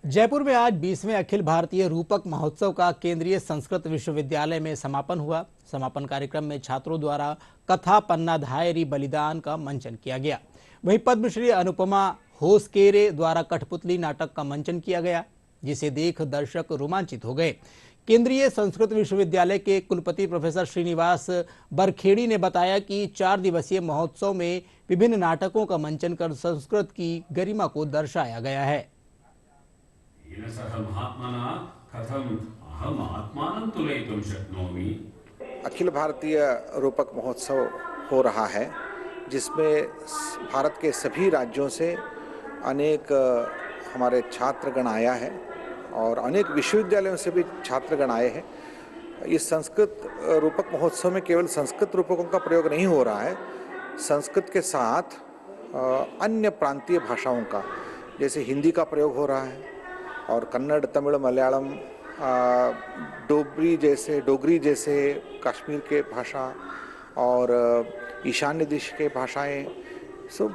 जयपुर में आज 20वें अखिल भारतीय रूपक महोत्सव का केंद्रीय संस्कृत विश्वविद्यालय में समापन हुआ। समापन कार्यक्रम में छात्रों द्वारा कथा पन्नाधायरी बलिदान का मंचन किया गया। वहीं पद्मश्री अनुपमा होसकेरे द्वारा कठपुतली नाटक का मंचन किया गया, जिसे देख दर्शक रोमांचित हो गए। केंद्रीय संस्कृत विश्वविद्यालय के कुलपति प्रोफेसर श्रीनिवास बरखेड़ी ने बताया कि 4 दिवसीय महोत्सव में विभिन्न नाटकों का मंचन कर संस्कृत की गरिमा को दर्शाया गया है। अखिल भारतीय रूपक महोत्सव हो रहा है, जिसमें भारत के सभी राज्यों से अनेक हमारे छात्रगण आया है और अनेक विश्वविद्यालयों से भी छात्रगण आए हैं। इस संस्कृत रूपक महोत्सव में केवल संस्कृत रूपकों का प्रयोग नहीं हो रहा है, संस्कृत के साथ अन्य प्रांतीय भाषाओं का, जैसे हिंदी का प्रयोग हो रहा है और कन्नड़, तमिल, मलयालम, डोगरी जैसे कश्मीर के भाषा और ईशान्य देश के भाषाएं,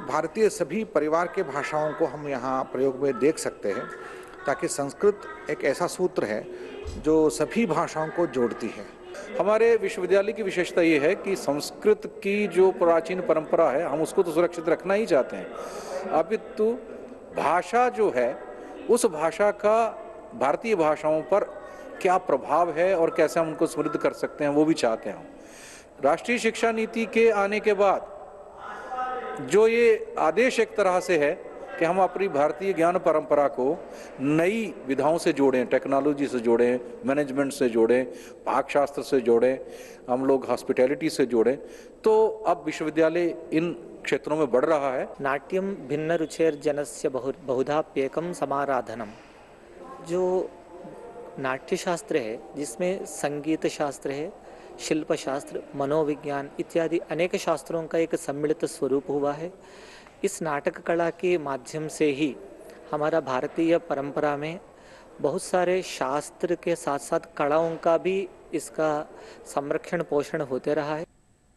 भारतीय सभी परिवार के भाषाओं को हम यहाँ प्रयोग में देख सकते हैं, ताकि संस्कृत एक ऐसा सूत्र है जो सभी भाषाओं को जोड़ती है। हमारे विश्वविद्यालय की विशेषता ये है कि संस्कृत की जो प्राचीन परंपरा है, हम उसको तो सुरक्षित रखना ही चाहते हैं, अपितु भाषा जो है उस भाषा का भारतीय भाषाओं पर क्या प्रभाव है और कैसे हम उनको समृद्ध कर सकते हैं, वो भी चाहते हैं। राष्ट्रीय शिक्षा नीति के आने के बाद जो ये आदेश एक तरह से है कि हम अपनी भारतीय ज्ञान परंपरा को नई विधाओं से जोड़ें, टेक्नोलॉजी से जोड़ें, मैनेजमेंट से जोड़ें, पाकशास्त्र से जोड़ें, हम लोग हॉस्पिटैलिटी से जोड़ें, तो अब विश्वविद्यालय इन क्षेत्रों में बढ़ रहा है। नाट्यम भिन्न रुचेर्जनस्य बहुधाप्येकम समाराधनम, जो नाट्यशास्त्र है, जिसमें संगीत शास्त्र है, शिल्प शास्त्र, मनोविज्ञान इत्यादि अनेक शास्त्रों का एक सम्मिलित स्वरूप हुआ है। इस नाटक कला के माध्यम से ही हमारा भारतीय परंपरा में बहुत सारे शास्त्र के साथ साथ कलाओं का भी इसका संरक्षण पोषण होते रहा है।